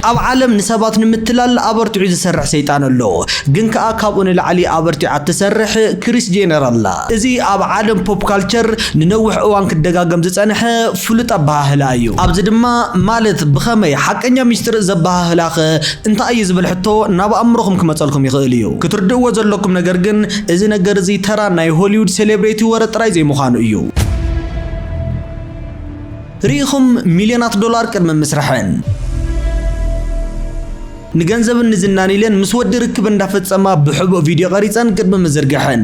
ኣብ ዓለም ንሰባት ንምትላል ኣበርቲዑ ዝሰርሕ ሰይጣን ኣሎ ግን ከኣ ካብኡ ንላዕሊ ኣበርቲዓ ትሰርሕ ክሪስ ጄነር ኣላ እዚ ኣብ ዓለም ፖፕ ካልቸር ንነውሕ እዋን ክደጋገም ዝጸንሐ ፍሉጥ ኣባህላ እዩ ኣብዚ ድማ ማለት ብኸመይ ሓቀኛ ሚስጥር ዘባህላኸ እንታይ እዩ ዝብል ሕቶ ናብ ኣእምሮኹም ክመጸልኩም ይኽእል እዩ ክትርድእዎ ዘለኩም ነገር ግን እዚ ነገር እዚ ተራ ናይ ሆሊውድ ሴሌብሪቲ ወረ ጥራይ ዘይምዃኑ እዩ ሪኢኹም ሚልዮናት ዶላር ቅድሚ ምስራሕን ንገንዘብን ንዝናን ኢለን ምስ ወዲ ርክብ እንዳፈጸማ ብሕቡእ ቪድዮ ቀሪጸን ቅድሚ ምዝርግሕን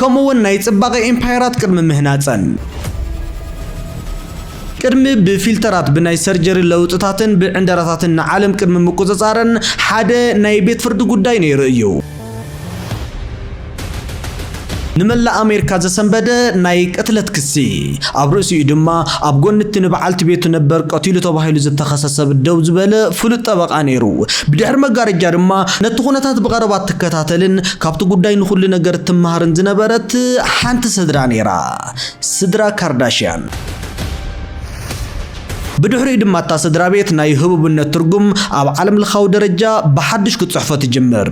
ከምኡውን ናይ ጽባቐ ኤምፓየራት ቅድሚ ምህናጸን ቅድሚ ብፊልተራት ብናይ ሰርጀሪ ለውጥታትን ብዕንደራታትን ንዓለም ቅድሚ ምቁፅጻርን ሓደ ናይ ቤት ፍርዲ ጉዳይ ነይሩ እዩ ንመላ ኣሜሪካ ዘሰንበደ ናይ ቅትለት ክሲ ኣብ ርእሲኡ ድማ ኣብ ጎንቲ ንበዓልቲ ቤቱ ነበር ቀቲሉ ተባሂሉ ዝተኸሰሰብ ደው ዝበለ ፍሉጥ ጠበቃ ነይሩ ብድሕሪ መጋረጃ ድማ ነቲ ኩነታት ብቐረባት ትከታተልን ካብቲ ጉዳይ ንኹሉ ነገር ትመሃርን ዝነበረት ሓንቲ ስድራ ነይራ ስድራ ካርዳሽያን بدحري دماتا سدرا بيت ناي هبوبነት ትርጉም ኣብ ዓለም ለኻው ደረጃ በሐድሽ ክጽሕፈ ትጅምር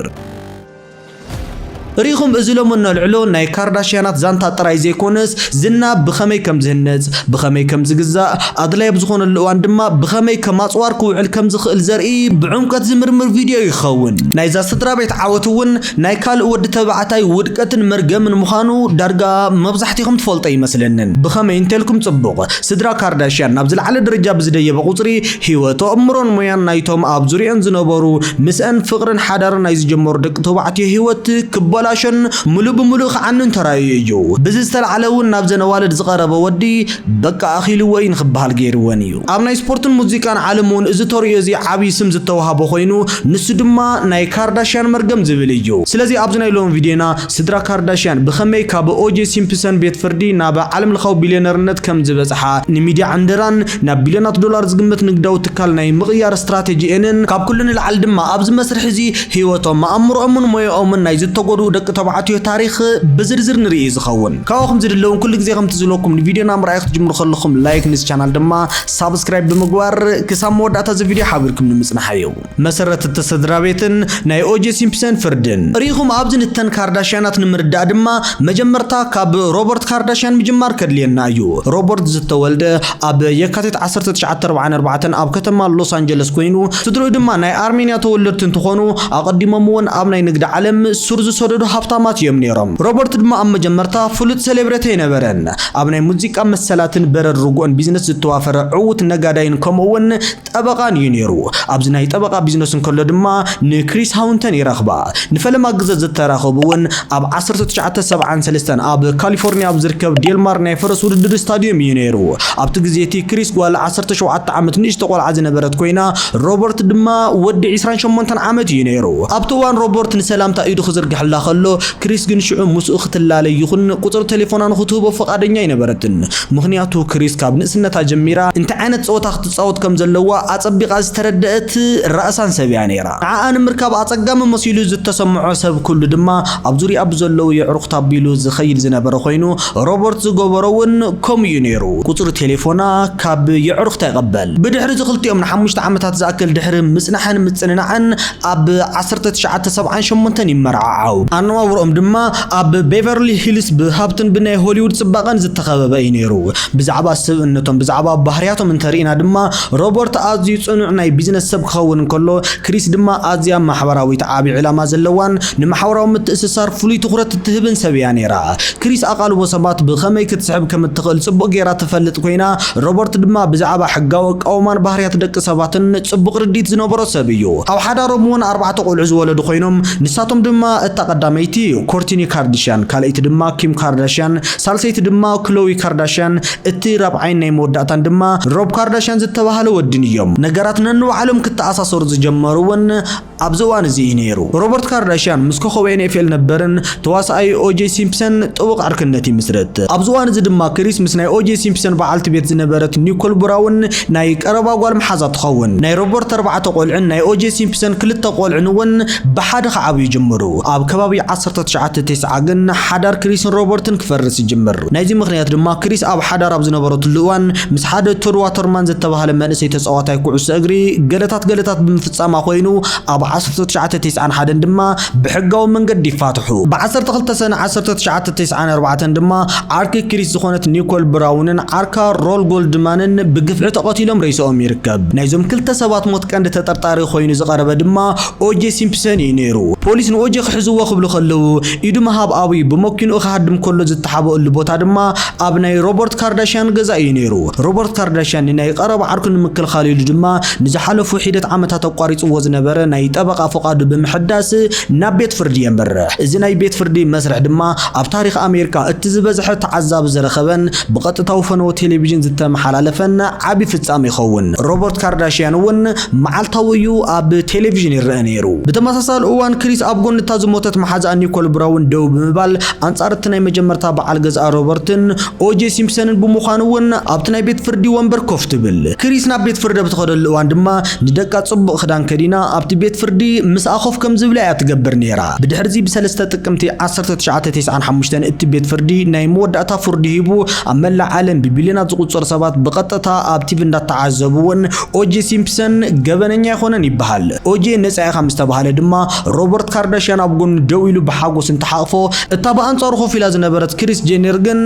ريخم ازلومن العلو ناي كارداشيانات زانتا طراي زيكونس زنا بخمي كم زهنز بخمي كم زغزا ادلاي بزخون اللوان دما بخمي كم اصوار كوعل كم زخل زرئي بعمقت زمرمر فيديو يخون ناي زا سدرا بيت عاوتون ناي كال ود تبعتاي ودقتن مرغمن مخانو دارغا مبزحتيكم تفلطي مسلنن بخمي انتلكم صبوق سدرا كارداشيان نابزل على درجه بزديه بقصري هيوتو امرون مويان نايتوم ابزوريان زنبرو مسان فقرن حدار ناي زجمر دق تبعتي هيوت كبلا عشان ملو بملو عنن ترايجو بزستل علون نابزنا والد زغرب ودي بقى اخيل وين خبال غير ونيو ابنا سبورت موزيكان عالمون ازتوريو زي عبي سم زتوهابو خوينو نسو دما ناي كارداشيان مرغم زبليجو سلازي ابزنا لون فيديونا سدرا كارداشيان بخمي كاب اوجي سيمبسون بيت فردي نابا عالم الخو بليونيرنت كم زبصحا نميديا عندران نا بليونات دولار زغمت نغداو تكال ناي مغيار استراتيجي انن كاب كلن العال دما ابز مسرح زي هيوتو ما امرو امن مويو من ناي زتغدو دق تبعاتيو تاريخ بزرزر نري زخون كاوخم زدلون كل غزي خم تزلوكم الفيديو نام رايخ تجمرو خلكم لايك نس channel دما سبسكرايب بمغوار كسام وداتا ز فيديو حابركم نمصنحيو مسرت التسدرا بيتن ناي اوجي سيمبسون فردن ريخم ابزن التن كارداشيانات نمردا دما مجمرتا كاب روبرت كارداشيان مجمار كدلينايو روبرت زتولد اب يكاتيت 1944 اب كتما لوس انجلس كوينو تدرو دما ناي ارمينيا تولدتن تخونو اقدممون اب ناي نغد عالم سورز سودو حبطامات يمنيرم روبرت دما ام جمرتا فلوت سيلبريتي نبرن ابناي موزيقا مسلاتن برر رغون بيزنس زتوافر عوت نغاداين كومون طبقان ينيرو ابزناي طبقا بيزنسن كله دما نكريس هاونتن يرخبا نفلم اغز زتراخبون اب 1973 اب كاليفورنيا بزركب ديلمار ناي فرس ودد ستاديوم ينيرو اب تغزيتي كريس قال 17 عامت نيش تقول عز نبرت كوينا روبرت دما ود 28 عامت ينيرو ابتوان روبرت نسلامتا ايدو خزرغ حلا خلو كريس ግን ሽዑ ሙስኡ ክትላለይ ይኹን ቁጥር ቴሌፎናን ክትህቦ ፈቃደኛ ይነበረትን ምክንያቱ ክሪስ ካብ ንእስነታ ጀሚራ እንተ ዓይነት ጾታ ክትጻወት ከም ዘለዋ አጸቢቃ ዝተረደአት ራእሳን ሰብያ ነይራ አን ምርካብ አጸጋም መሲሉ ዝተሰምዖ ሰብ ኩሉ ድማ ኣብ ዙርያ ብዘለው የዕሩኽታ ቢሉ ዝኸይል ዝነበረ ኮይኑ ሮበርት ዝገበረውን ከምኡ ነይሩ ቁጥር ቴሌፎና ካብ የዕሩኽታ ይቀበል ብድሕሪ ዝኽልቲኦም ን5 ዓመታት ዝኣክል ድሕሪ ምጽናሕን ምጽንናዕን ኣብ 1978 ይመርዓው ኣነዋውሮም ድማ ኣብ ቤቨርሊ ሂልስ ብሃብትን ብናይ ሆሊውድ ጽባቐን ዝተኸበበ ነይሩ ብዛዕባ ሰብነቶም ብዛዕባ ባህሪያቶም እንተሪና ድማ ሮበርት ኣዝዩ ጽኑዕ ናይ ቢዝነስ ሰብ ክኸውን ከሎ ክሪስ ድማ ኣዝያ ማሕበራዊ ተዓቢ ዕላማ ዘለዋን ንማሕበራዊ ምትእስሳር ፍሉይ ትኹረት ትህብን ሰብያ ነይራ ክሪስ ኣቃልቦ ሰባት ብኸመይ ክትስሕብ ከም እትኽእል ጽቡቕ ጌራ ትፈልጥ ኮይና ሮበርት ድማ ብዛዕባ ሕጋዊ ቀውማን ባህሪያት ደቂ ሰባትን ጽቡቕ ርዲት ዝነበሮ ሰብ እዩ ኣብ ሓዳሮም እውን 4 ቆልዑ ዝወለዱ ኮይኖም ንሳቶም ድማ እተቀዳመይቲ ኮርቲኒ ካርዳሽያን ካልአይቲ ድማ ኪም ካርዳሽያን ሳልሰይቲ ድማ ክሎዊ ካርዳሽያን እቲ ራብዓይ ናይ መወዳእታን ድማ ሮብ ካርዳሽያን ዝተባሃለ ወድን እዮም ነገራት ነንባዕሎም ክትኣሳሰሩ ዝጀመሩውን ኣብዚ እዋን እዚ ነይሩ ሮበርት ካርዳሽያን ምስ ኮኸብ NFL ነበርን ተዋሳኣይ ኦጄ ሲምፕሰን ጥቡቅ ዕርክነት ይምስረት ኣብዚ እዋን እዚ ድማ ክሪስ ምስ ናይ ኦጄ ሲምፕሰን በዓልቲ ቤት ዝነበረት ኒኮል ብራውን ናይ ቀረባ ጓል መሓዛ ትኸውን ናይ ሮበርት 4 ቆልዕን ናይ ኦጄ ሲምፕሰን 2 ቆልዕን እውን ብሓደ ከዓብዩ ጀመሩ ኣብ ከባቢ 1990 ግን ሓዳር ክሪስን ሮበርትን ክፈርስ ይጅምር ናይዚ ምኽንያት ድማ ክሪስ ኣብ ሓዳር ኣብ ዝነበረሉ እዋን ምስ ሓደ ቶድ ዋተርማን ዝተባሃለ መንእሰይ ተጻዋታይ ኩዕሶ እግሪ ገለታት ብምፍጻማ ኮይኑ ኣብ 1991 ድማ ብሕጋዊ መንገዲ ይፋትሑ ብ12 ሰነ 1994 ድማ ዓርኪ ክሪስ ዝኾነት ኒኮል ብራውንን ዓርካ ሮል ጎልድማንን ብግፍዒ ተቐቲሎም ርእሶም ይርከብ ናይዞም ክልተ ሰባት ሞት ቀንዲ ተጠርጣሪ ኮይኑ ዝቐረበ ድማ ኦጄ ሲምፕሰን እዩ ነይሩ ፖሊስ ንኦጄ ክሕዝዎ ክብሉ ከለዉ ኢዱ መሃብ ኣዊ ብመኪኑ ክሃድም ከሎ ዝተሓበአሉ ቦታ ድማ ኣብ ናይ ሮበርት ካርዳሽያን ገዛ እዩ ነይሩ ሮበርት ካርዳሽያን ናይ ቀረባ ዓርኩን ምክልኻል ኢሉ ድማ ንዝሓለፉ ሒደት ዓመታት ኣቋሪፅዎ ዝነበረ ናይ ጠበቃ ፈቃዱ ብምሕዳስ ናብ ቤት ፍርዲ የመርሕ እዚ ናይ ቤት ፍርዲ መስርሕ ድማ ኣብ ታሪኽ ኣሜሪካ እቲ ዝበዝሐ ተዓዛቢ ዝረኸበን ብቐጥታዊ ፈነወ ቴሌቪዥን ዝተመሓላለፈን ዓቢ ፍጻመ ይኸውን ሮበርት ካርዳሽያን እውን መዓልታዊዩ ኣብ ቴሌቪዥን ይርአ ነይሩ ብተመሳሳሊ እዋን ክሪስ ኣብ ጎንታ ዝሞተት መሓዛ ኒኮል ብራውን ደው ብምባል ኣንጻር እቲ ናይ መጀመርታ በዓል ገዛ ሮበርትን ኦጄ ሲምፕሰንን ብምዃኑ እውን ኣብቲ ናይ ቤት ፍርዲ ወንበር ኮፍ ትብል ክሪስ ናብ ቤት ፍርዲ ብትኸደሉ እዋን ድማ ንደቃ ጽቡቕ ክዳን ከዲና ኣብቲ ቤት ፍርዲ ምስ ኣኾፍ ከም ዝብላ እያ ትገብር ነይራ ብድሕሪዚ ብ3 ጥቅምቲ 1995 እቲ ቤት ፍርዲ ናይ መወዳእታ ፍርዲ ሂቡ ኣብ መላእ ዓለም ብቢልዮናት ዝቁጸሩ ሰባት ብቐጥታ ኣብ ቲቪ እንዳተዓዘቡን ኦጄ ሲምፕሰን ገበነኛ ይኾነን ይበሃል ኦጄ ነፃ ኢኻ ምስ ተባሃለ ድማ ሮበርት ካርዳሽያን ኣብ ጎኑ ደው ኢሉ ብሓጎስ እንተሓቕፎ እታ ብኣንጻሩ ኮፍ ኢላ ዝነበረት ክሪስ ጄነር ግን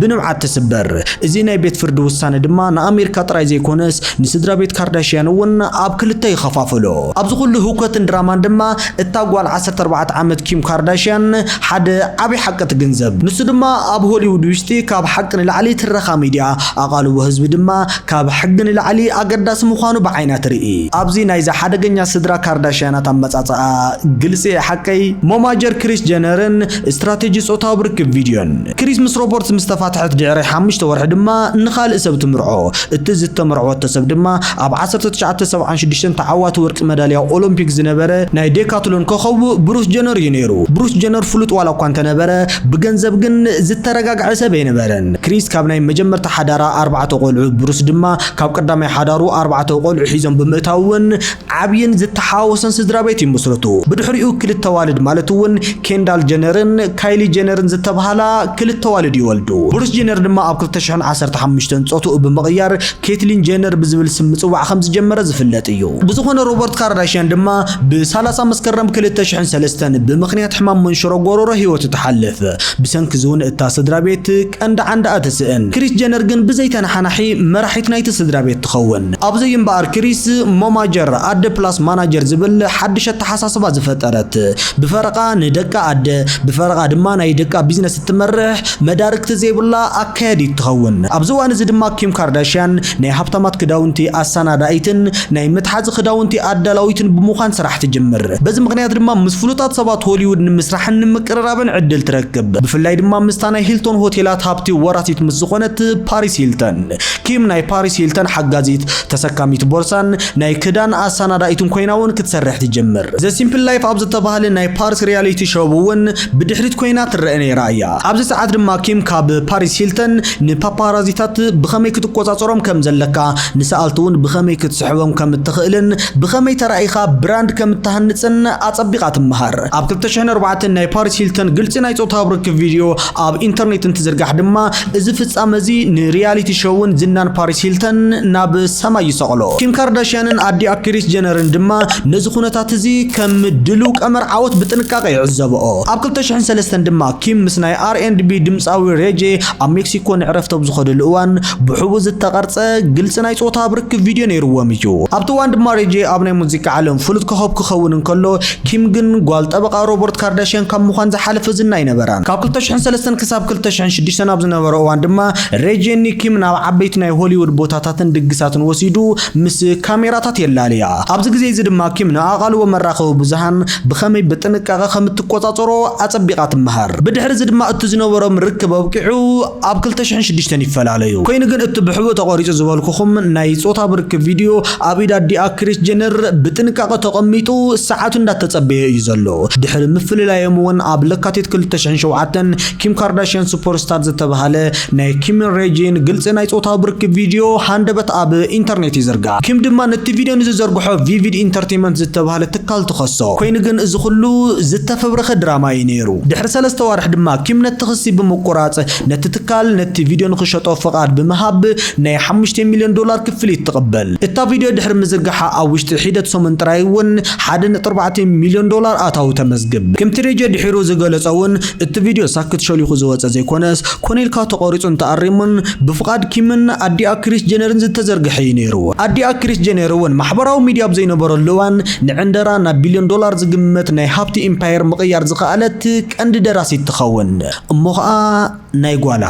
ብንምዓት ትስበር እዚ ናይ ቤት ፍርዲ ውሳነ ድማ ንኣሜሪካ ጥራይ ዘይኮነስ ንስድራ ቤት ካርዳሽያን እውን ኣብ ክልተ ይኸፋፈሎ ኣብዚ ኩሉ ህውከትን ድራማን ድማ እታ ጓል 14 ዓመት ኪም ካርዳሽያን ሓደ ዓብይ ሓቂ ትግንዘብ ንሱ ድማ ኣብ ሆሊውድ ውሽጢ ካብ ሓቂ ንላዕሊ ትረኻ ሚድያ ኣቓልቦ ህዝቢ ድማ ካብ ሕጊ ንላዕሊ ኣገዳሲ ምዃኑ ብዓይና ትርኢ ኣብዚ ናይዛ ሓደገኛ ስድራ ካርዳሽያናት ኣመጻጽኣ ግልጺ ሓቀይ ሞማጀር ክሪስ ጀነርን ስትራቴጂ ጾታዊ ብርክብ ቪድዮን ክሪስ ምስ ሮበርት ምስ ተፋትሐት ድሕሪ 5 ወርሒ ድማ ንኻልእ ሰብ ትምርዖ እቲ ዝተመርዖቶ ሰብ ድማ ኣብ 1976 ተዓዋቲ ወርቂ መዳልያ ኦሎምፒክ ዝነበረ ናይ ዴካትሎን ኮኸብ ብሩስ ጀነር እዩ ነይሩ ብሩስ ጀነር ፍሉጥ ዋላ እኳ እንተነበረ ብገንዘብ ግን ዝተረጋግዐ ሰብ ኣይነበረን ክሪስ ካብ ናይ መጀመርታ ሓዳራ 4 ቆልዑ ብሩስ ድማ ካብ ቀዳማይ ሓዳሩ 4 ቆልዑ ሒዞም ብምእታውን ዓብይን ዝተሓዋወሰን ስድራ ቤት ይመስረቱ ብድሕሪኡ ክልተ ዋልድ ማለት እውን ኬንዳል ጀነርን ካይሊ ጀነርን ዝተባሃላ ክልተ ዋልድ ይወልዱ ብሩስ ጀነር ድማ ኣብ 2015 ጾትኡ ብምቕያር ኬትሊን ጀነር ብዝብል ስም ምጽዋዕ ከም ዝጀመረ ዝፍለጥ እዩ ብዝኾነ ሮበርት ካርዳሽያን ድማ ብ30 መስከረም 2003 ብምኽንያት ሕማም መንሽሮ ጎሮሮ ህይወቱ ተሓልፍ ብሰንኪ ዝውን እታ ስድራ ቤት ቀንዲ ዓንዳ ኣትስእን ክሪስ ጀነር ግን ብዘይተናሓናሒ መራሒት ናይቲ ስድራ ቤት ትኸውን ኣብዚ እምበኣር ክሪስ ሞማጀር ኣደ ፕላስ ማናጀር ዝብል ሓድሽ ኣተሓሳስባ ዝፈጠረት ብፈረቓ ንደቃ ኣደ ብፈረቓ ድማ ናይ ደቃ ቢዝነስ እትመርሕ መዳርክቲ ዘይብላ ኣካያዲት ትኸውን ኣብዚ እዋን እዚ ድማ ኪም ካርዳሽያን ናይ ሃብታማት ክዳውንቲ ኣሰናዳኢትን ናይ ምትሓዚ ክዳውንቲ ኣዳላዊትን ብምዃን ስራሕ ትጅምር በዚ ምኽንያት ድማ ምስ ፍሉጣት ሰባት ሆሊውድ ንምስራሕን ንምቅርራብን ዕድል ትረክብ ብፍላይ ድማ ምስታ ናይ ሂልቶን ሆቴላት ሃብቲ ወራሲት ምስ ዝኾነት ፓሪስ ሂልተን ኪም ናይ ፓሪስ ሂልተን ሓጋዚት ተሰካሚት ቦርሳን ናይ ክዳን ኣሰናዳኢትን ኮይናውን ክትሰርሕ ትጀምር ዘ ሲምፕል ላይፍ ኣብ ዝተባሃለ ናይ ፓሪስ ሪያሊቲ ሾው እውን ብድሕሪት ኮይና ትረአ ነይራ እያ ኣብዚ ሰዓት ድማ ኪም ካብ ፓሪስ ሂልተን ንፓፓራዚታት ብኸመይ ክትቆጻጸሮም ከም ዘለካ ንሰኣልቲ እውን ብኸመይ ክትስሕቦም ከም እትኽእልን ብኸመይ ተራኢኻ ብራንድ ከም እትሃንጽን ኣጸቢቓ ትመሃር ኣብ 2004 ናይ ፓሪስ ሂልተን ግልጽ ናይ ጾታዊ ብርክብ ቪድዮ ኣብ ኢንተርኔት እንትዝርጋሕ ድማ እዚ ፍጻመ እዚ ንሪያሊቲ ሾውን ዝናን ፓሪስ ሂልተን ናብ ሰማይ ይሰቕሎ ኪም ካርዳሽያንን ኣዲኣ ክሪስ ጀነርን ድማ ነዚ ኩነታት እዚ ከም ድሉው ቀመር ዓወት ብጥንቃቐ ይዕዘብኦ ኣብ 2003 ድማ ኪም ምስ ናይ R&B ድምፃዊ ሬጄ ኣብ ሜክሲኮ ንዕረፍቲ ብዝኸደሉ እዋን ብሕቡ ዝተቐርጸ ግልጽ ናይ ጾታዊ ብርክብ ቪድዮ ነይርዎም እዩ ኣብቲ እዋን ድማ ሬጄ ኣብ ናይ ሙዚቃ ዓለም ፍሉጥ ኮኸብ ክኸውን እንከሎ ኪም ግን ጓል ጠበቃ ሮበርት ካርዳሽያን ካብ ምዃን ዝሓለፈ ዝና ይነበራን ካብ 2003 ክሳብ 2006 ኣብ ዝነበረ እዋን ድማ ሬጄ ኪም ናብ ዓበይቲ ናይ ሆሊውድ ቦታታትን ድግሳትን ወሲዱ ምስ ካሜራታት የላልያ ኣብዚ ግዜ እዚ ድማ ኪም ንኣቓልቦ መራኸቢ ብዙሃን بخمي بتنقاقه خم تقوصاصرو اصبيقا تمهار بدحر زي دما اتزنبرو مركب وقعو اب 2006 يفلاليو كوين ግን اتبحو تقاريص زبالكم ناي صوتا برك فيديو ابيدا دي كريس جينر بتنقاقه تقميطو ساعاتو እንዳተጸበየ ይዘሎ ድሕሪ ምፍልላዮም ወን ኣብ ለካቲት 2007 ኪም ካርዳሽያን ሱፐርስታር ዝተባሃለ ናይ ኪም ሬጂን ግልጽ ናይ ጾታ ብርክ ቪዲዮ ሃንደበት ኣብ ኢንተርኔት ይዘርጋ ኪም ድማ ነቲ ቪዲዮ ንዝዘርግሖ ቪቪድ ኢንተርቴይንመንት ዝተባሃለ ትካል ተኸሶ ኮይኑ ግን እዚ ኩሉ ዝተፈብረኸ ድራማ እዩ ነይሩ ድሕሪ 3 ወርሕ ድማ ኪም ነቲ ክሲ ብምቁራጽ ነቲ ትካል ነቲ ቪዲዮ ንኽሸጦ ፍቃድ ብምሃብ ናይ $5 ሚልዮን ክፍሊት ተቀበል እታ ቪዲዮ ድሕሪ ምዝርጋሓ ኣብ ውሽጢ ሒደት ሰሙን ጥራይ ወን 1.4 ሚልዮን ኣታው ተመዝግብ ከም ትሬጀ ድሕሩ ዝገለጸውን እቲ ቪዲዮ ሳክት ሸሊኹ ዝወፀ ዘይኮነስ ኮኔልካ ተቆሪጹን ተኣሪሙን ብፍቃድ ኪምን ኣዲኣ ክሪስ ጀነርን ዝተዘርግሐ ነይሩ ኣዲኣ ክሪስ ጀነርን ማሕበራዊ ሚድያ ብዘይነበረሉ እዋን ንዕንደራ ናብ $1 ቢልዮን ዝግመት ናይ ሃብቲ ኢምፓየር ምቕያር ዝኸኣለት ቀንዲ ደራሲት ትኸውን እሞ ኸኣ ናይ ጓላ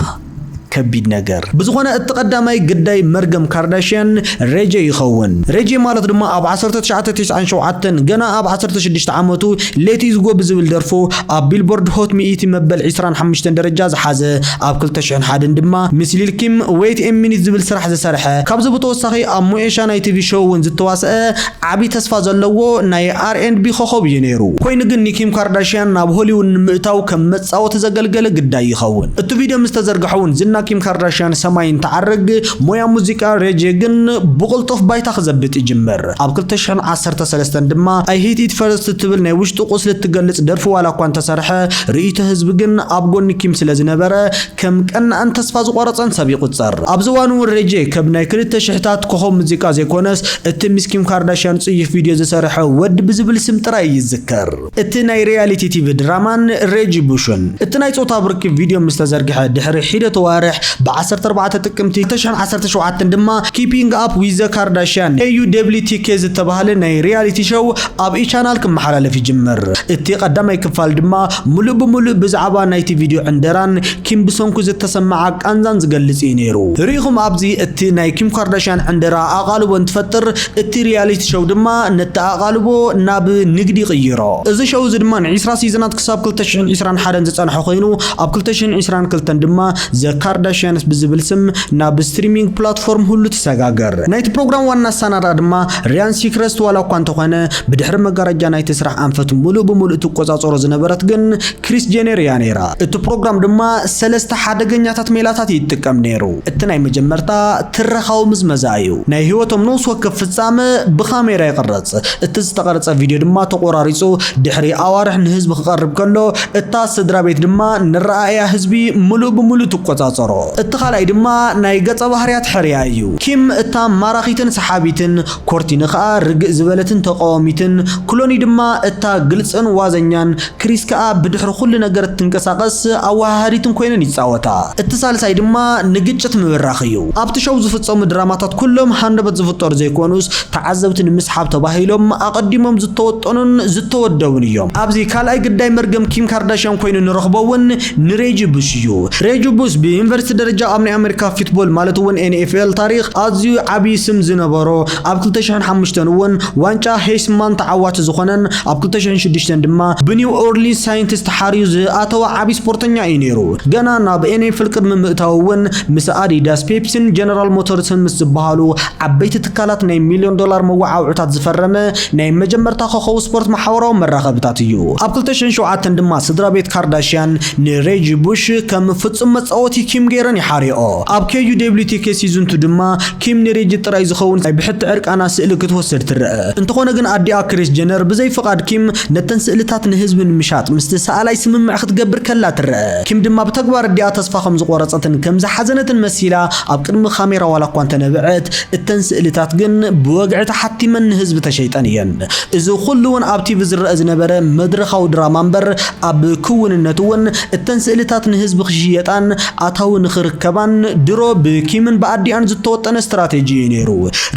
كبيد نجار بزخنا التقدمي قداي مرقم كارداشيان ريجي يخون ريجي مالت دما اب 1997 جنا اب 16 عامتو ليتيز جو بزبل درفو اب بيلبورد هوت 100 مبل 25 درجه زحازه اب كل تشحن حدن دما مثل الكيم ويت ام مينيت زبل سرح زسرحه كابز بتوسخي ام مويشا ناي تي في شو ون زتواسه عبي تصفا زلو ناي ار ان بي خوخوب ينيرو كوين جن كيم كارداشيان ناب هوليوود مئتاو كم مصاوت زغلغل قداي يخون ات فيديو مستزرغحون زنا كيم كارداشيان سماين تعرق مويا موزيكا ريجيغن بقلطف بايتا خزبت يجمر اب 2013 دما اي هيت ات فيرست تبل ناي وشتو قسل تغلص درفو والا كون تسرحه ريته حزب جن اب غون كيم سلازنبره كم قن ان تسفا زقرصن سبيق تصر اب زوانو ريجي كبناي كلت شحتات كوخو موزيكا زيكونس ات مسكيم كارداشيان صيف فيديو زسرحه ود بزبل سم تراي يذكر ات ناي رياليتي تي في درامان ريجي بوشن ات ناي صوتا برك فيديو مستزرغه دحر حيده توارح ب14 تقمتي 2017 دما كيبينج اب ويز كارداشيان AUWTK زتبهاله ناي رياليتي شو اب اي شانال كم حلالف يجمر اتي قدامي كفال دما ملو بملو بزعبا نايتي فيديو عندران كيم بسونكو زتسمع قنزان زغلص ينيرو ريخم ابزي اتي ناي كيم كارداشيان عندرا اقالبو نتفتر اتي رياليتي شو دما نتا اقالبو ناب نغدي قيرو از شو زدما 10 سيزونات كساب 2021 زصنحو خينو اب 2022 دما ذا كارداشيان بزبل سم ناب ستريمينج بلاتفورم هلو تسغاغر نايت بروجرام وانا سانارا دما ريان سيكرست ولا كانت خونه بدحر مغارجا نايت سرح انفت مولو بمولو تقصاصور زنبرت جن كريس جينر يانيرا ات بروجرام دما سلسته حدغኛታት ሜላታት ይጥቀም ነይሩ እትናይ መጀመርታ ትረኻው ምዝመዛዩ ናይ ህይወቶም ንስ ወከፍ ፍጻመ በካሜራ ይቀርጽ እትዝ ተቀርጸ ቪዲዮ ድማ ተቆራሪጹ ድሕሪ አዋርሕ ንህዝብ ክቀርብ ከሎ እታ ስድራ ቤት ድማ ንራአያ ህዝቢ ሙሉ በሙሉ ተቆጻጸሮ እትኻላይ ድማ ናይ ገጸ ባህሪያት ሕርያዩ ኪም እታ ማራኺትን ሰሓቢትን ኮርቲን ኸኣ ርግእ ዝበለትን ተቃዋሚትን ክሎኒ ድማ እታ ግልጽን ዋዘኛን ክሪስ ከኣ ብድሕሪ ኩሉ ነገር ትንቀሳቀስ ኣዋሃሪትን ኮይነን ይጻወታ እትሳልሳይ ድማ ንግጭት ምብራኽዩ ኣብቲ ሾው ዝፍጸሙ ድራማታት ኩሎም ሃንደበት ዝፍጠሩ ዘይኮኑስ ተዓዘብትን ምስሓብ ተባሂሎም ኣቀዲሞም ዝተወጠኑን ዝተወደውን እዮም ኣብዚ ካልኣይ ግዳይ መርገም ኪም ካርዳሽያን ኮይኑ ንረኽበውን ንሬጂ ቡሽ እዩ ሬጂ ቡሽ በዩኒቨርሲቲ ደረጃ ኣብ ናይ ኣሜሪካ ፉትቦል ማለት እውን NFL ታሪኽ ኣዝዩ ዓብይ ስም ዝነበሮ ኣብ 2005 እውን ዋንጫ ሄስማን ተዓዋች ዝኾነን ኣብ 2006 ድማ ብኒው ኦርሊንስ ሳይንቲስት ሓርዩ ዝኣተወ ዓብይ ስፖርተኛ እዩ ነይሩ ገና ናብ NFL ቅድሚ ምእታውን ምስ ኣዲዳስ ፔፕሲን ጀነራል ሞተርስን ምስ ዝበሃሉ ዓበይቲ ትካላት ናይ $1 ሚልዮን መዋዓውዕታት ዝፈረመ ናይ መጀመርታ ኮኸብ ስፖርት ማሕበራዊ መራኸብታት እዩ ኣብ 2007 ድማ ስድራ ቤት ካርዳሽያን ንሬጂ ቡሽ ከም ፍጹም መጻወቲ ኪም ገይረን ይሓሪኦ ኣብ KUWTK ሲዝን 2 ድማ ኪም ንሬጂ ጥራይ ዝኸውን ብሕቲ ዕርቃና ስእሊ ክትወስድ ትረአ እንተኾነ ግን ኣዲኣ ክሪስ ጀነር ብዘይ ፍቃድ ኪም ነተን ስእልታት ንህዝቢ ንምሻጥ ምስቲ ሰኣላይ ስምምዕ ክትገብር ከላ ትረአ ኪም ድማ ብተግባር ኣዲኣ ተስፋ ከም ዝቆረጸትን ከም ዝሓዘነትን መሲላ ኣብ ቅድሚ ካሜራ ዋላ እኳ ተነበዐት እተን ስእልታት ግን ብወግዒ ተሓቲመን ንህዝቢ ተሸይጠን እየን እዚ ኩሉ እውን ኣብ ቲቪ ዝረአ ዝነበረ መድረኻዊ ድራማ እምበር ኣብ ክውንነት እውን እተን ስእልታት ንህዝቢ ክሽየጣን ኣታው ንኽርከባን ድሮ ብኪምን ብኣዲኣን ዝተወጠነ ስትራቴጂ ነይሩ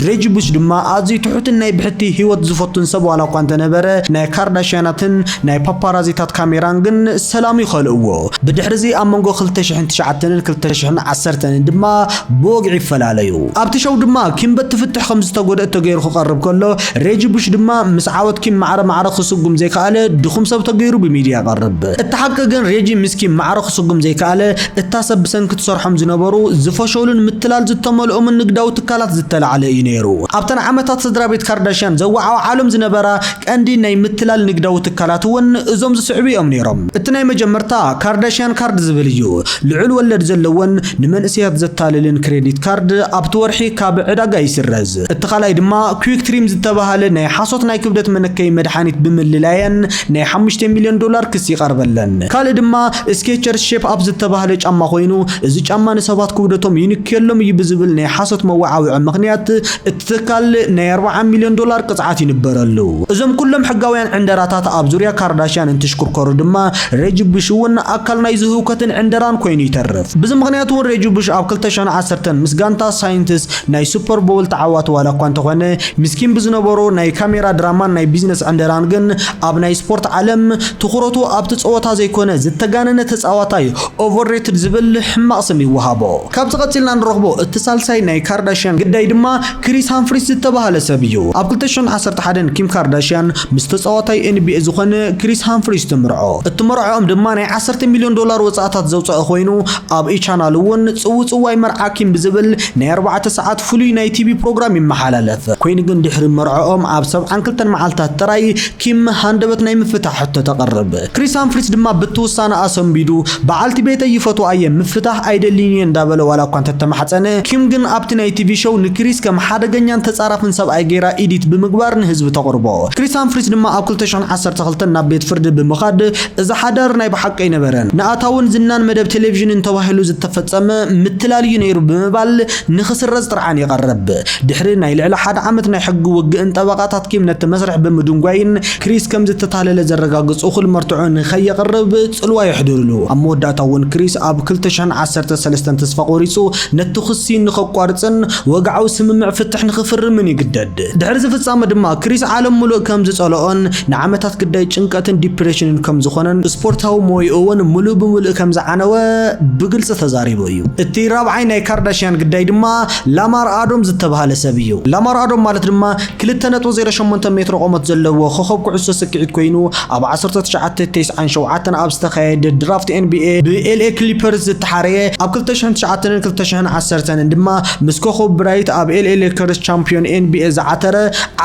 ሬጂ ቡሽ ድማ ኣዝዩ ትሑትን ናይ ብሕቲ ህይወት ዝፈቱን ሰብ ዋላ እኳ እንተነበረ ናይ ካርዳሽያናትን ናይ ፓፓራዚታት ካሜራን ግን ሰላም ይኸልእዎ ብድሕሪዚ ኣብ መንጎ 2009ን 2010 ድማ ብወግዒ ይፈላለዩ ኣብቲ ሸው ድማ ኪም በትፍትሕ ከም ዝተጎደአ ተገይሩ ክቐርብ ከሎ ሬጂ ቡሽ ድማ ምስ ዓወት ኪም ማዕረ ክስጉም ዘይከኣለ ድኹም ሰብ ተገይሩ ብሚድያ ቀርብ እቲ ሓቂ ግን ሬጂ ምስኪን ማዕረ ክስጉም ዘይከኣለ እታ ሰብ ብሰንኪ ትሰርሖም ዝነበሩ ዝፈሸሉን ምትላል ዝተመልኦምን ንግዳዊ ትካላት ዝተለዓለ እዩ ነይሩ ኣብተን ዓመታት ስድራ ቤት ካርዳሽያን ዘዋዓው ዓለም ዝነበራ ቀንዲ ናይ ምትላል ንግዳዊ ትካላት እውን እዞም ዝስዕቡ እዮም ነይሮም እቲ ናይ መጀመርታ ካርዳሽያን ካርድ ዝብል እዩ ልዑል ወለድ ዘለዎን ንመንእሰያት ዘታልልን ክሬዲት ካርድ ኣብቲ ወርሒ ካብ ዕዳጋ ይስረዝ እቲ ካልኣይ ድማ ኩዊክ ትሪም ዝተባሃለ ናይ ሓሶት ናይ ክብደት መነከይ መድሓኒት ብምልላየን ናይ $5 ሚልዮን ክስ ይቀርበለን ካልእ ድማ ስኬቸር ሼፕ ኣፕ ዝተባሃለ ጫማ ኮይኑ እዚ ጫማ ንሰባት ክብደቶም ይንክየሎም እዩ ብዝብል ናይ ሓሶት መዋዓዊዕ ምኽንያት እትካል ናይ $40 ሚልዮን ቅጽዓት ይንበረሉ እዞም ኩሎም ሕጋውያን ዕንደራታት ኣብ ዙርያ ካርዳሽያን እንትሽክርከሩ ድማ ሬጂ ቡሽ እውን ኣካል ናይ ዝህውከትን ዕንደራን ኮይኑ ይተርፍ ብዚ ምኽንያት እውን ሬጂ ቡሽ ኣብ 2010 ምስ ጋንታ ሳይንቲስ ናይ ሱፐር ቦል ተዓዋቲ ዋላ እኳ እንተኾነ ምስኪን ብዝነበሩ ናይ ካሜራ ድራማን ናይ ቢዝነስ ዕንደራን ግን ኣብ ናይ ስፖርት ዓለም ትኹረቱ ኣብቲ ፀወታ ዘይኮነ ዝተጋነነ ተፃዋታይ ኦቨርሬትድ ዝብል ሕማቕ ስም ይወሃቦ ካብዚ ቀፂልና ንረኽቦ እቲ ሳልሳይ ናይ ካርዳሽያን ግዳይ ድማ ክሪስ ሃምፍሪስ ዝተባሃለ ሰብ እዩ ኣብ 2011 ኪም ካርዳሽያን ምስ ተፃዋታይ NBA ዝኾነ ክሪስ ሃምፍሪስ ትምርዖ እቲ መርዖኦም ድማ ናይ $10 ሚልዮን ወፃእታት ዘውፅአ ኮይኑ ኣብ ቻናል እውን ፅውፅዋይ መርዓ ኪም ብዝብል ናይ 4 ሰዓት ፍሉይ ናይ ቲቪ ፕሮግራም ይመሓላለፍ ኮይኑ ግን ድሕሪ መርዖኦም ኣብ 72 መዓልታት ጥራይ ኪም ሃንደበት ናይ ምፍታሕ ሕቶ ተቐርብ ክሪስ ሃምፍሪስ ድማ ብትውሳነ ኣሰንቢዱ በዓልቲ ቤተ ይፈትዋ እየ ምፍታሕ ኣይደሊኒ እንዳበለ ዋላ እኳ እንተተማሕፀነ ኪም ግን ኣብቲ ናይ ቲቪ ሾው ንክሪስ ከም ሓደገኛን ተጻራፍን ሰብኣይ ገይራ ኢዲት ብምግባር ንህዝቢ ተቕርቦ ክሪስ ሃምፍሪስ ድማ ኣብ 2012 ናብ ቤት ፍርዲ ብምኻድ እዚ ሓዳር ናይ ብሓቂ ይነበረን ንኣታውን ዝናን መደብ ቴሌቪዥን ተባሂሉ ዝተፈጸመ ምትላልዩ ነይሩ ብምባል ንኽስረዝ ጥርዓን ይቐርብ ድሕሪ ናይ ልዕሊ 1 ዓመት ናይ ሕጊ ውግእን ጠበቃታት ኪም ነቲ መስርሕ ብምድንጓይን ክሪስ ከም ዝተታለለ ዘረጋግጹ ኩል መርትዑ ንኸየቕርብ ጽልዋ ይሕድርሉ ኣብ መወዳእታ እውን ክሪስ ኣብ 2013 ተስፋ ቆሪጹ ነቲ ክሲ ንኸቋርፅን ወግዓዊ ስምምዕ ፍትሕ ንኽፍርምን ይግደድ ድሕሪ ዝፍጻመ ድማ ክሪስ ዓለም ሙሉእ ከም ዝጸልኦን ንዓመታት ግዳይ ጭንቀትን ዲፕሬሽንን ከም ዝኾነን ስፖርታዊ ሞይኡ እውን ሙሉእ ብምሉእ ከም ዝዓነወ ብግልጽ ተዛሪቡ እዩ እቲ ራብዓይ ናይ ካርዳሽያን ግዳይ ድማ ላማር ኣዶም ዝተባሃለ ሰብ እዩ ላማር ኣዶም ማለት ድማ 2.08 ሜትር ቁመት ዘለዎ ኮኸብ ኩዕሶ ስክዒት ኮይኑ ኣብ 1997 ኣብ ዝተኻየደ ድራፍት NBA ብኤልኤ ክሊፐርስ ዝተሓረየ ኣብ 2009ን 2010 ድማ ምስ ኮኸብ ብራይት ኣብ ኤልኤ ሌከርስ ቻምፒዮን NBA ዝዓተረ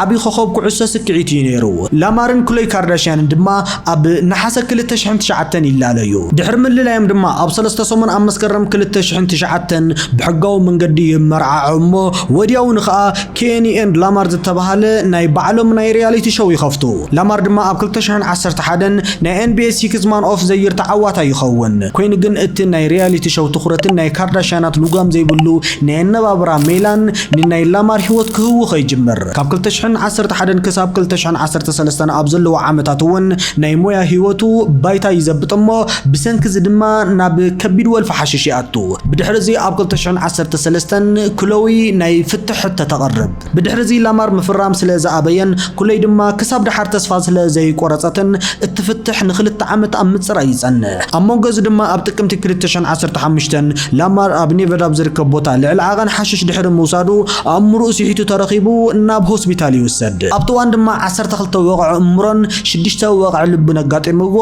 ዓብይ ኮኸብ ኩዕሶ ስክዒት እዩ ነይሩ ላማርን ክሎይ ካርዳሽያንን ድማ ኣብ ነሓሰ 2009 ይላለዩ ድሕሪ ምልላዮም ድማ ኣብ 3 ሰሙን ኣብ መስከረም 2009 ብሕጋዊ መንገዲ ይመርዓዑሞ ወዲያው ንኸኣ ኬኒ ኤንድ ላማር ዝተባሃለ ናይ ባዕሎም ናይ ሪያሊቲ ሾው ይኸፍቱ ላማር ድማ ኣብ 2011 ናይ NBA Six Man of the Year ተዓዋታ ይኸውን ኮይኑ ግን እቲ ናይ ሪያሊቲ ሾው ትኹረትን ናይ ካርዳሽያናት ልጓም ዘይብሉ ናይ ነባብራ ሜላን ንናይ ላማር ህይወት ክህው ኸይጅምር ካብ 2011 ክሳብ 2013 ኣብ ዘለዎ ዓመታት እውን ናይ ሞያ ህይወቱ ባይታ ይዘብጥሞ ብሰንኪ ድማ ናብ ከቢድ ወልፊ ሓሽሽ ይኣቱ ብድሕሪዚ ኣብ 2013 ክሎዊ ናይ ፍትሕ ተቐርብ ብድሕሪዚ ላማር ምፍራም ስለ ዝኣበየን ክሎይ ድማ ክሳብ ድሓር ተስፋ ስለ ዘይቆረፀትን እትፍትሕ ንክልተ ዓመት ኣብ ምፅራይ ይጸንሕ ኣብ መንጎዚ ድማ ኣብ ጥቅምቲ 2015 ላማር ኣብ ኔቫዳ ዝርከብ ቦታ ልዕሊ ዓቐን ሓሽሽ ድሕሪ ምውሳዱ ኣእምሮኡ ሲሒቱ ተረኺቡ ናብ ሆስፒታል ይውሰድ ኣብቲ እዋን ድማ 12 ወቕዕ እምሮን 6 ወቕዕ ልቢ ነጋጢምዎ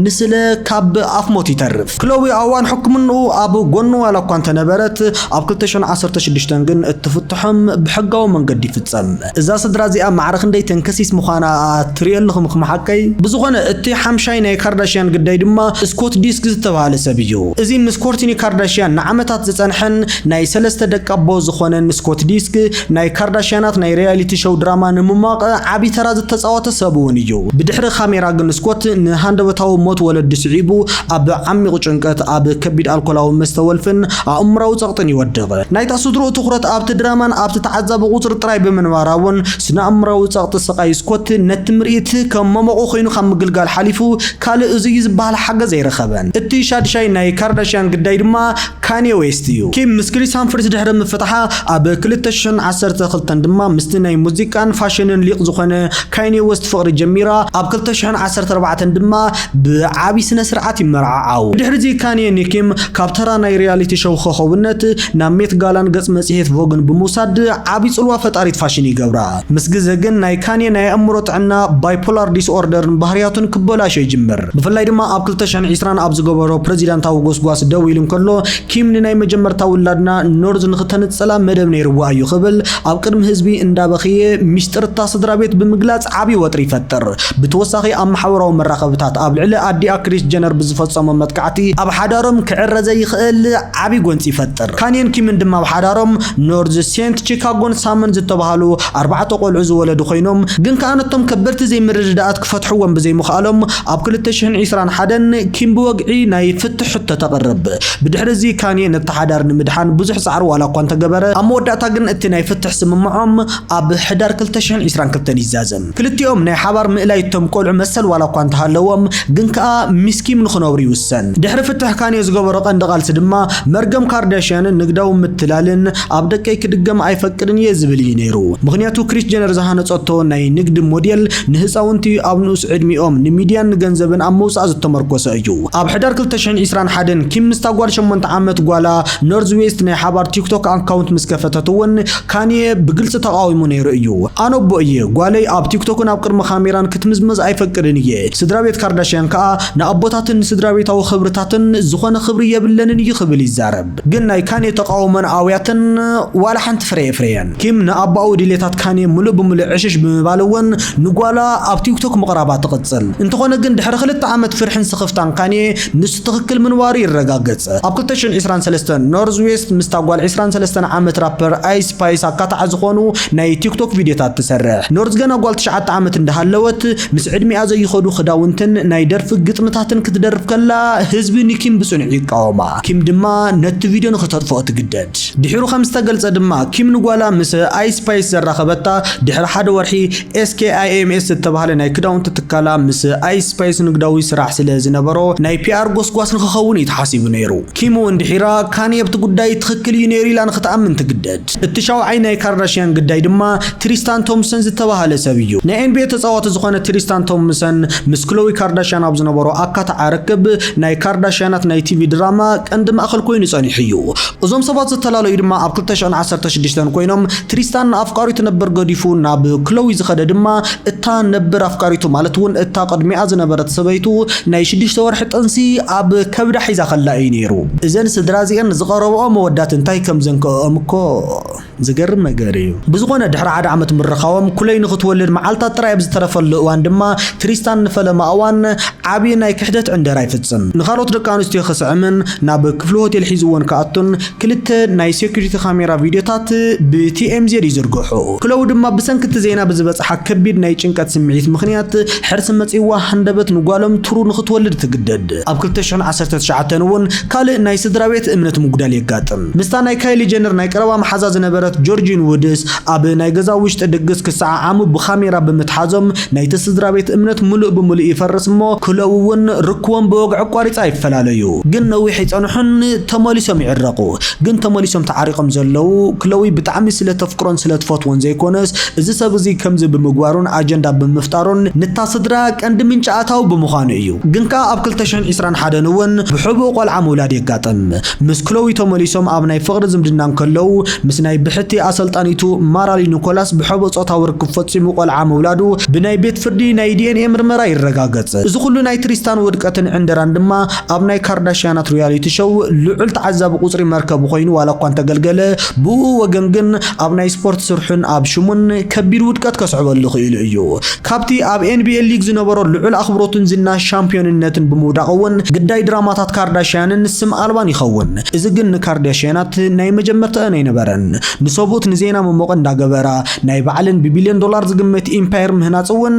ንስለ ካብ ኣፍ ሞት ይተርፍ ክሎዊ ኣዋን ሕክምንኡ ኣብ ጎኑ ዋላ እኳ እንተነበረት ኣብ 2016 ግን እትፍትሖም ብሕጋዊ መንገዲ ይፍጸም እዛ ስድራ እዚኣ ማዕረ ክንደይ ተንከሲስ ምዃና ትሪእልኹም ክመሓቀይ ብዝኾነ እቲ ሓምሻይ ናይ ካርዳሽያን ግዳይ ድማ ስኮት ዲስክ ዝተባሃለ ሰብ እዩ እዚ ምስ ኮርቲኒ ካርዳሽያን ንዓመታት ዝጸንሐን ናይ 3 ደቂ ኣቦ ዝኾነን ስኮት ዲስክ ናይ ካርዳሽያናት ናይ ሪያሊቲ ሾው ድራማ ንምማቕ ዓቢ ተራ ዝተጻወተ ሰብ እውን እዩ ብድሕሪ ካሜራ ግን ስኮት ንሃንደበታዊ ሞት ወለዲ ስዒቡ ኣብ ዓሚቕ ጭንቀት ኣብ ከቢድ ኣልኮላዊ መስተ ወልፍን ኣእምራዊ ጸቕጥን ይወድቕ ናይ ታስድሮ ትኹረት ኣብቲ ድራማን ኣብቲ ተዓዛቢ ቁፅሪ ጥራይ ብምንባራ እውን ስነ ኣእምራዊ ጸቕጢ ስቃይ ስኮት ነቲ ምርኢት ከም መሞቑ ኮይኑ ካብ ምግልጋል ሓሊፉ ካልእ እዚ ዝበሃል ሓገዝ ኣይረኸበን እቲ ሻድሻይ ናይ ካርዳሽያን ግዳይ ጉዳይ ድማ ካንየ ዌስት እዩ ኪም ምስ ክሪስ ሃምፍሪስ ድሕሪ ምፍታሓ ኣብ 2012 ድማ ምስቲ ናይ ሙዚቃን ፋሽንን ሊቅ ዝኾነ ካንየ ዌስት ፍቅሪ ጀሚራ ኣብ 2014 ድማ ብዓቢ ስነ ስርዓት ይመርዓዓው ድሕሪዚ ካንየ ኒኪም ካብ ተራ ናይ ሪያሊቲ ሾው ክኸውነት ናብ ሜት ጋላን ገጽ መጽሔት ቮግን ብምውሳድ ዓቢ ጽልዋ ፈጣሪት ፋሽን ይገብራ ምስ ግዜ ግን ናይ ካንየ ናይ ኣእምሮ ጥዕና ባይፖላር ዲስኦርደርን ባህርያቱን ክበላሽ ይጅምር ብፍላይ ድማ ኣብ 2020 ኣብ ዝገበሮ ፕሬዚዳንታዊ ጎስጓስ ደው ኢሉ እንከሎ ኪም ንናይ መጀመርታ ውላድና ኖርዝ ንኽተንጸላ መደብ ነይርዋ እዩ ክብል ኣብ ቅድሚ ህዝቢ እንዳበኽየ ሚስጥር እታ ስድራ ቤት ብምግላጽ ዓቢ ወጥሪ ይፈጥር ብተወሳኺ ኣብ ማሕበራዊ መራኸብታት ኣብ ልዕሊ ኣዲኣ ክሪስ ጀነር ብዝፈጸሞ መጥቃዕቲ ኣብ ሓዳሮም ክዕረዘ ይኽእል ዓቢ ጎንፂ ይፈጥር ካንየን ኪምን ድማ ኣብ ሓዳሮም ኖርዝ ሴንት ቺካጎን ሳመን ዝተባሃሉ 4 ቆልዑ ዝወለዱ ኮይኖም ግን ከኣነቶም ከበድቲ ዘይምርድዳኣት ክፈትሕዎም ብዘይምኽኣሎም ኣብ 2021 ኪም ብወግዒ ናይ ፍትሕ ሕቶ ተቐርብ ብድሕሪዚ ካንየ ነቲ ሓዳር ንምድሓን ብዙሕ ጻዕሪ ዋላ እኳ እንተገበረ ኣብ መወዳእታ ግን እቲ ናይ ፍትሕ ስምምዖም ኣብ ሕዳር 2022 ይዛዘም ክልቲኦም ናይ ሓባር ምእላይቶም ቆልዑ መሰል ዋላ እኳ እንተሃለዎም ግን ከኣ ሚስኪም ንኽነብሩ ይውሰን ድሕሪ ፍትሕ ካንየ ዝገበሮ ቀንዲ ቃልሲ ድማ መርገም ካርዳሽያንን ንግዳዊ ምትላልን ኣብ ደቀይ ክድገም ኣይፈቅድን እየ ዝብል እዩ ነይሩ ምክንያቱ ክሪስ ጀነር ዝሃነፀቶ ናይ ንግዲ ሞዴል ንህፃውንቲ ኣብ ንኡስ ዕድሚኦም ንሚድያን ንገንዘብን ኣብ መውፃእ ዝተመርኮሰ እዩ ኣብ ሕዳር 2021 ኪም ምስ ታጓል 8 ዓመት ጓላ ኖርዝ ዌስት ናይ ሓባር ቲክቶክ ኣካውንት ምስ ከፈተት እውን ካንየ ብግልጽ ተቃዊሙ ነይሩ እዩ ኣነ ቦ እየ ጓለይ ኣብ ቲክቶክን ኣብ ቅድሚ ካሜራን ክትምዝመዝ ኣይፈቅድን እየ ስድራ ቤት ካርዳሽያን ከዓ ንኣቦታትን ስድራ ቤታዊ ክብርታትን ዝኾነ ክብሪ የብለንን እዩ ክብል ይዛረብ ግን ናይ ካንየ ተቃውሞን ኣውያትን ዋላ ሓንቲ ፍረየን ኪም ንኣባኡ ድሌታት ካንየ ሙሉእ ብምሉእ ዕሽሽ ብምባልውን ንጓላ ኣብ ቲክቶክ ምቕራባ ትቕጽል እንተኾነ ግን ድሕሪ 2 ዓመት ፍርሕን ስኽፍታን ካንየ ንሱ ትኽክል ምንባሩ ይረጋገጽ ኣብ 2023 ኖርዝ ዌስት ምስ ታጓል 23 ዓመት ራፐር ኣይ ስፓይስ ኣካታዕ ዝኾኑ ናይ ቲክቶክ ቪድዮታት ትሰርሕ ኖርዝ ገና ጓል 9 ዓመት እንዳሃለወት ምስ ዕድሚኣ ዘይኸዱ ክዳውንትን ናይ ደርፊ ግጥምታትን ክትደርፍ ከላ ህዝቢ ንኪም ብጽኑዕ ይቃወማ ኪም ድማ ነቲ ቪድዮ ንኽተጥፍኦ ትግደድ ድሕሩ ከም ዝተገልጸ ድማ ኪም ንጓላ ምስ ኣይ ስፓይስ ዘራኸበታ ድሕሪ ሓደ ወርሒ SKIMS ዝተባሃለ ናይ ክዳውንቲ ትካላ ምስ ኣይ ስፓይስ ንግዳዊ ስራሕ ስለ ዝነበሮ ናይ ፒአር ጎስጓስ ንኽኸውን ይተሓሲቡ ነይሩ ኪም እውን ድሒራ ካንየ ኣብቲ ጉዳይ ትኽክል እዩ ነይሩ ኢላ ንኽተኣምን ትግደድ እቲ ሻውዓይ ናይ ካርዳሽያን ግዳይ ድማ ትሪስታን ቶምሰን ዝተባሃለ ሰብ እዩ ናይ NBA ተፃዋቲ ዝኾነ ትሪስታን ቶምሰን ምስ ክሎዊ ካርዳሽያን ኣብ ዝነበሮ ኣካታዕ ርክብ ናይ ካርዳሽያናት ናይ ቲቪ ድራማ ቀንዲ ማእኸል ኮይኑ ጸኒሑ እዩ እዞም ሰባት ዝተላለዩ ድማ ኣብ 2016 ኮይኖም ትሪስታን ኣፍቃሪቱ ነበር ገዲፉ ናብ ክሎዊ ዝኸደ ድማ እታ ነበር ኣፍቃሪቱ ማለት እውን እታ ቅድሚኣ ዝነበረት ሰበይቱ ናይ 6 ወርሒ ጥንሲ ኣብ ከብዳ ሒዛ ከላ እዩ ነይሩ እዘን ስድራ እዚአን ዝቐረብኦ መወዳት እንታይ ከም ዘንከኦም እኮ ዝገርም ነገር እዩ ብዝኾነ ድሕሪ 1 ዓመት ምርኻዎም ኩለይ ንኽትወልድ መዓልታት ጥራይ ብዝተረፈሉ እዋን ድማ ትሪስታን ንፈለማ እዋን ዓብዪ ናይ ክሕደት ዕንደራ ይፍጽም ንኻልኦት ደቂ ኣንስትዮ ክስዕምን ናብ ክፍሊ ሆቴል ሒዝዎን ከኣቱን ክልተ ናይ ሴኩሪቲ ካሜራ ቪድዮታት ብTMZ ይዝርግሑ ክለው ድማ ብሰንኪቲ ዜና ብዝበጽሓ ከቢድ ናይ ጭንቀት ስምዒት ምኽንያት ሕርሲ መጺዋ ሃንደበት ንጓሎም ትሩ ንኽትወልድ ትግደድ ኣብ 2019 እውን ካልእ ናይ ስድራ ቤት እምነት ምጉዳል የጋጥም ምስታ ናይ ካይሊ ጀነር ናይ ቀረባ መሓዛ ዝነበረት ጆርጂን ውድስ ኣብ ናይ ገዛ ውሽጢ ድግስ ክሰዓዓሙ ብካሜራ ብምትሓዞም ናይቲ ስድራ ቤት እምነት ሙሉእ ብምሉእ ይፈርስ እሞ ክለው እውን ርክቦም ብወግዒ ቋሪፃ ይፈላለዩ ግን ነዊሕ ይጸንሑን ተመሊሶም ይዕረቁ ግን ተመሊሶም ተዓሪቆም ዘለው ክሎዊ ብጣዕሚ ስለተፍቅሮን ስለተፈትዎን ዘይኮነስ እዚ ሰብ እዚ ከምዚ ብምግባሩን ኣጀንዳ ብምፍጣሩን ንታ ስድራ ቀንዲ ምንጪ ኣታው ብምዃኑ እዩ ግን ከ ኣብ 2021 እውን ብሕቡእ ቆልዓ ምውላድ የጋጥም ምስ ክሎዊ ተመሊሶም ኣብ ናይ ፍቅሪ ዝምድናን ከለው ምስ ናይ ብሕቲ ኣሰልጣኒቱ ማራሊ ኒኮላስ ብሕቡእ ጾታዊ ርክብ ፈጺሙ ቆልዓ ምውላዱ ብናይ ቤት ፍርዲ ናይ DNA ምርመራ ይረጋገጽ እዚ ኩሉ ናይ ትሪስታን ውድቀትን ዕንደራን ድማ ኣብ ናይ ካርዳሽያናት ሪያሊቲ ሾው ልዑል ተዓዛቢ ቁጽሪ መርከቡ ኮይኑ ዋላ እኳ እንተገልገለ ብኡ ወገን ግን ኣብ ናይ ስፖርት ስርሑን ኣብ ሽሙን ከቢድ ውድቀት ከስዕበሉ ክኢሉ እዩ ካብቲ ኣብ NBA ሊግ ዝነበሮ ልዑል ኣኽብሮትን ዝና ሻምፒዮንነትን ብምውዳቕ እውን ግዳይ ድራማታት ካርዳሽያንን ስም ኣልባን ይኸውን እዚ ግን ንካርዳሽያናት ናይ መጀመርተአን ኣይነበረን ንሰቡት ንዜና መሞቅ እንዳገበራ ናይ ባዕልን ብቢልዮን ዶላር ዝግመት ኢምፓየር ምህናጽ እውን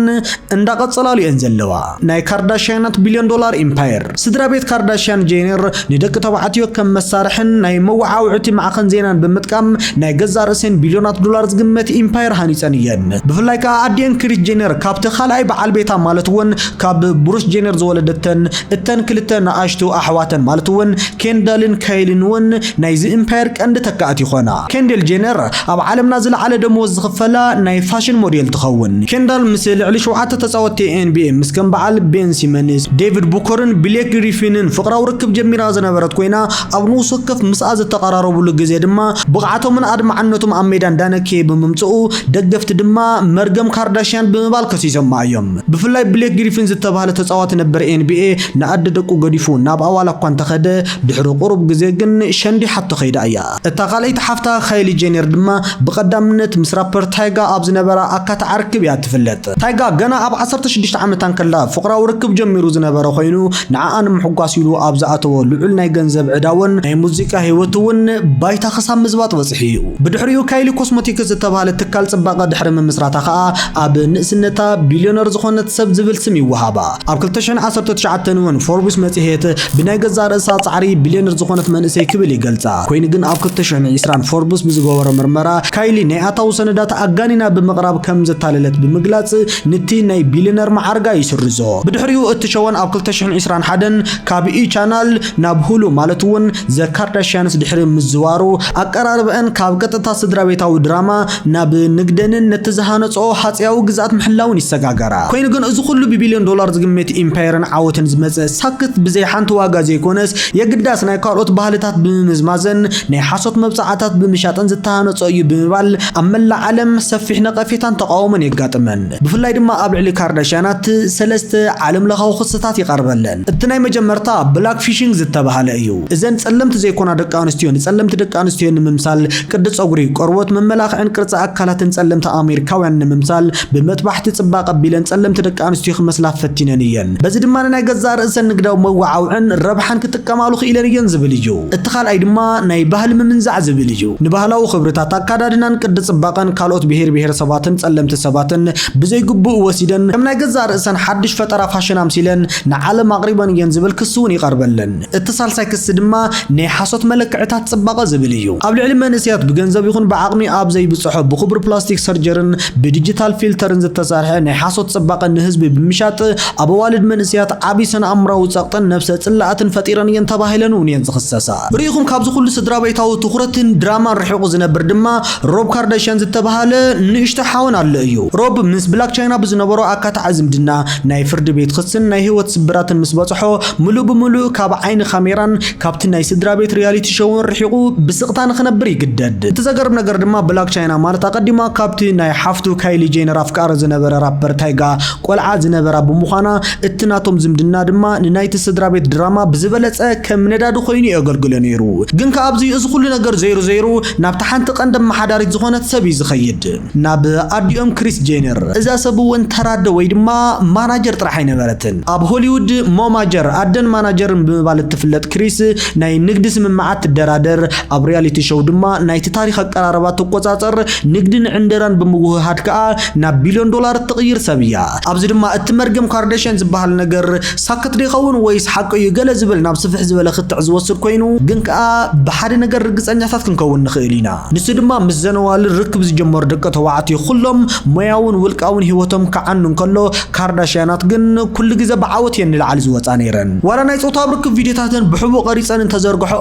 እንዳቀጽላሉ እየን ዘለዋ ናይ ካርዳሽያናት ቢልዮን ዶላር ኢምፓየር ስድራ ቤት ካርዳሽያን ጄነር ንደቂ ተባዕትዮ ከም መሳርሕን ናይ መወዓውዕቲ ማዕኸን ዜናን ብምጥቃም ናይ ገዛ ርእሰን ቢልዮናት ዶላር ዝግመት ኢምፓየር ሃኒጸን እየን ብፍላይ ከዓ ኣዴን ክሪስ ጄነር ካብቲ ካልኣይ በዓል ቤታ ማለት እውን ካብ ብሩስ ጄነር ዝወለደተን እተን ክልተ ንኣሽቱ ኣሕዋተን ማለት እውን ኬንዳልን ካይልን እውን ናይዚ ኢምፓየር ቀንዲ ተካእት ይኾና ኬንዳል ጄነር ኣብ ዓለምና ዝለዓለ ደመወዝ ዝኽፈላ ናይ ፋሽን ሞዴል ትኸውን ኬንዳል ምስ ልዕሊ 7 ተጻወትቲ NBA ምስ ከም በዓል ቤን ሲመንስ ዴቪድ ቡከርን ብሌክ ግሪፊንን ፍቅራዊ ርክብ ጀሚራ ዝነበረት ኮይና ኣብ ንኡስ ወከፍ ምስኣ ዝተቀራረቡሉ ግዜ ድማ ብቕዓቶምን ኣድማዓነቶም ኣብ ሜዳ እንዳነከ ብምምጽኡ ደገፍቲ ድማ መርገም ካርዳሽያን ብምባል ከሲሶም እዮም ብፍላይ ብሌክ ግሪፊን ዝተባሃለ ተጻዋቲ ነበር NBA ንኣደ ደቁ ገዲፉ ናብ ኣዋላ እኳ እንተኸደ ድሕሪ ቁሩብ ግዜ ግን ሸንዲ ሓቶ ኸይዳ እያ እታ ካልአይቲ ሓፍታ ካይሊ ጄነር ድማ ብቐዳምነት ምስ ራፐር ታይጋ ኣብ ዝነበራ ኣካታ ዓርክብ እያ ትፍለጥ ታይጋ ገና ኣብ 16 ዓመታን ከላ ፍቅራዊ ርክብ ጀሚሩ ዝነበረ ኮይኑ ንዓኣን ምሕጓስ ኢሉ ኣብ ዝኣተወ ልዑል ናይ ገንዘብ ዕዳውን ናይ ሙዚቃ ህይወት እውን ባይታ ክሳብ ምዝባጥ በጽሒ እዩ ብድሕሪኡ ካይሊ ኮስሞቲክስ ዝተባሃለ ትካል ጽባቐ ድሕሪ ምምስራታ ከዓ ኣብ ንእስነታ ቢልዮነር ዝኾነት ሰብ ዝብል ስም ይወሃባ ኣብ 2019 እውን ፎርብስ መጽሔት ብናይ ገዛ ርእሳ ጻዕሪ ቢልዮነር ዝኾነት መንእሰይ ክብል ይገልጻ ኮይኑ ግን ኣብ 2020 ፎርብስ ብዝገበረ ምርመራ ካይሊ ናይ ኣታው ሰነዳት ኣጋኒና ብምቕራብ ከም ዘታለለት ብምግላጽ ነቲ ናይ ቢልዮነር ማዕርጋ ይስርዞ ብድሕሪኡ እቲ ሸወን ኣብ 2021 ካብ ቻናል ናብ ሁሉ ማለት እውን ዘ ካርዳሽያንስ ድሕሪ ምዝዋሩ ኣቀራርበን ካብ ቀጥታ ስድራቤታዊ ድራማ ናብ ንግደንን ነቲ ዝሃነጾ ሓጽያዊ ግዛት ምሕላውን ይሰጋገራ ኮይኑ ግን እዚ ኩሉ ብቢልዮን ዶላር ዝግመት ኢምፓየርን ዓወትን ዝመጸ ሳክት ብዘይ ሓንቲ ዋጋ ዘይኮነስ የግዳስ ናይ ካልኦት ባህልታት ብምዝማዘን ናይ ሓሶት መብጻዕታት ብምሻጥን ዝተሃነጾ እዩ ብምባል ኣብ መላእ ዓለም ሰፊሕ ነቐፌታን ተቃውሞን የጋጥመን ብፍላይ ድማ ኣብ ልዕሊ ካርዳሽያናት ሰለስተ ዓለም ለኻዊ ክስታት ይቀርበለን እቲ ናይ መጀመርታ ብላክ ፊሽንግ ዝተባሃለ እዩ እዘን ጸለምቲ ዘይኮና ደቂ ኣንስትዮ ንጸለምቲ ደቂ ኣንስትዮ ንምምሳል ቅዲ ጸጉሪ ቆርቦት መመላኽዕን ቅርጻ ኣካላትን ጸለምቲ ኣሜሪካውያን ንምምሳል ብመጥባሕቲ ጽባቐ ቢለን ጸለምቲ ደቂ ኣንስትዮ ክመስላ ፈቲነን እየን በዚ ድማ ናይ ገዛ ርእሰን ንግዳዊ መዋዓውዕን ረብሓን ክጥቀማሉ ክኢለን እየን ዝብል እዩ እቲ ካልኣይ ድማ ናይ ባህሊ ምምንዛዕ ዝብል እዩ ንባህላዊ ክብርታት ኣካዳድናን ቅዲ ጽባቐን ካልኦት ብሄረሰባትን ጸለምቲ ሰባትን ብዘይግቡእ ወሲደን ከም ናይ ገዛ ርእሰን ሓድሽ ፈጠራ ፋሽን ኣምሲለን ንዓለም ኣቕሪበን እየን ዝብል ክስ እውን ይቀርበለን እቲ ሳልሳይ ክስ ድማ ናይ ሓሶት መለክዕታት ጽባቐ ዝብል እዩ ኣብ ልዕሊ መንእስያት ብገንዘብ ይኹን ብዓቕሚ ኣብ ዘይብጽሖ ብኽቡር ፕላስቲክ ሰርጀርን ብዲጂታል ፊልተርን ዝተሰርሐ ናይ ሓሶት ጽባቐ ንህዝቢ ብምሻጥ ኣብ ኣዋልድ መንእስያት ዓብይ ሰነኣምራዊ ጸቕጥን ነብሰ ጽላእትን ፈጢረን እየን ተባሂለን እውን እየን ዝኽሰሳ ርኢኹም ካብዚ ኩሉ ስድራቤታዊ ትኹረትን ድራማን ርሒቑ ዝነብር ድማ ሮብ ካርዳሽያን ዝተባሃለ ንእሽቶ ሓውን ኣሎ እዩ ሮብ ምስ ብላክ ቻይና ብዝነበሮ ኣካታዕ ዝምድና ናይ ፍርዲ ቤት ክስን ናይ ህይወት ስብራትን ምስ በጽሖ ሙሉእ ብምሉእ ካብ ዓይኒ ካሜራን ካብቲ ናይ ስድራ ቤት ሪያሊቲ ሾውን ርሒቑ ብስቕታ ንኽነብር ይግደድ እቲ ዘገርም ነገር ድማ ብላክ ቻይና ማለት ኣቀዲማ ካብቲ ናይ ሓፍቱ ካይሊ ጄነር ኣፍቃሪ ዝነበረ ራፐር ታይጋ ቆልዓ ዝነበራ ብምዃና እቲ ናቶም ዝምድና ድማ ንናይቲ ስድራ ቤት ድራማ ብዝበለጸ ከም ነዳዲ ኮይኑ የገልግሎ ነይሩ ግን ካብዚ እዚ ኩሉ ነገር ዘይሩ ናብቲ ሓንቲ ቀንዲ መሓዳሪት ዝኾነት ሰብ እዩ ዝኸይድ ናብ ኣዲኦም ክሪስ ጄነር እዛ ሰብ እውን ተራደ ወይ ድማ ማናጀር ጥራሕ ኣይነበረትን ኣብ ሆሊውድ ሞማጀር ኣደን ማናጀርን ብምባል እትፍለጥ ክሪስ ናይ ንግዲ ስምምዓት ትደራደር ኣብ ሪያሊቲ ሾው ድማ ናይቲ ታሪክ ኣቀራረባ ትቆጻጸር ንግድን ዕንደራን ብምውህሃድ ከዓ ናብ ቢልዮን ዶላር ትቕይር ሰብ እያ ኣብዚ ድማ እቲ መርገም ካርዳሽያን ዝበሃል ነገር ሳክት ዲኸውን ወይስ ሓቂ እዩ ገለ ዝብል ናብ ስፍሕ ዝበለ ክትዕ ዝወስድ ኮይኑ ግን ከዓ ብሓደ ነገር ርግጸኛታት ክንከውን ንኽእል ኢና ንሱ ድማ ምስ ዘነዋል ርክብ ዝጀመሩ ደቂ ተባዕትዮ ኩሎም ሞያውን ውልቃውን ህይወቶም ከዓኑ እንከሎ ካርዳሽያናት ግን ኩሉ ግዜ ብዓወት የንልዓል ዝወፃ ነይረን ዋላ ናይ ጾታዊ ርክብ ቪድዮታትን ብሕቡቕ ቀሪፀን ተዘርግሖ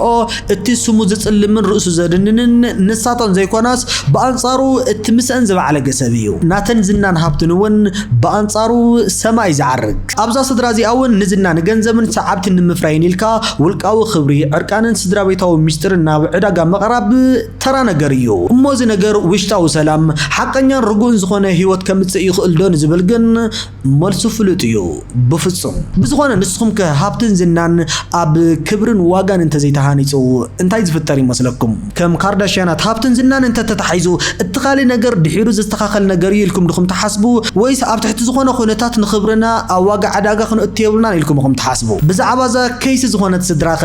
እቲ ስሙ ዝጽልምን ርእሱ ዘድንንን ንሳቶን ዘይኮናስ ብኣንጻሩ እቲ ምስአን ዝበዓለ ገሰብ እዩ ናተን ዝናን ሃብትን እውን ብኣንጻሩ ሰማይ ዝዓርግ ኣብዛ ስድራ እዚኣ እውን ንዝና ንገንዘብን ሰዓብትን ንምፍራይን ኢልካ ውልቃዊ ክብሪ ዕርቃንን ስድራቤታዊ ሚስጥርን ናብ ዕዳጋ መቕራብ ተራ ነገር እዩ እሞ እዚ ነገር ውሽጣዊ ሰላም ሓቀኛን ርጉእን ዝኾነ ህይወት ከምጽእ ይኽእል ዶ ንዝብል ግን መልሱ ፍሉጥ እዩ ብፍጹም ብዝኾነ ንስኹም ከ ሃብትን ዝናን ኣብ ክብርን ዋጋን እንተዘይተሃኒጹ እንታይ ዝፍጠር ይመስለኩም ከም ካርዳሽያናት ሃብትን ዝናን እንተተታሒዙ እቲ ካልእ ነገር ድሒሩ ዝተኻኸል ነገር ኢልኩም ድኹም ተሓስቡ ወይስ ኣብ ትሕቲ ዝኾነ ኩነታት ንኽብርና ኣብ ዋጋ ዕዳጋ ክንእትየብልና ኢልኩም ትሓስቡ ብዛዕባ ዛ ከይሲ ዝኾነት ስድራኸ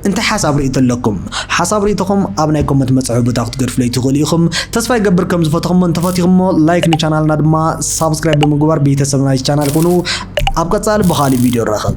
انت حساب رئيت لكم حساب رئيتكم ابناي كومنت مصعوب تاخذ غرفلي تخليكم تصفى يقبركم زفتكم من تفاتيكم لايك ني channelنا دما سبسكرايب بمغبار بيتسبنا channel كونو ابقى صال بخالي فيديو راخب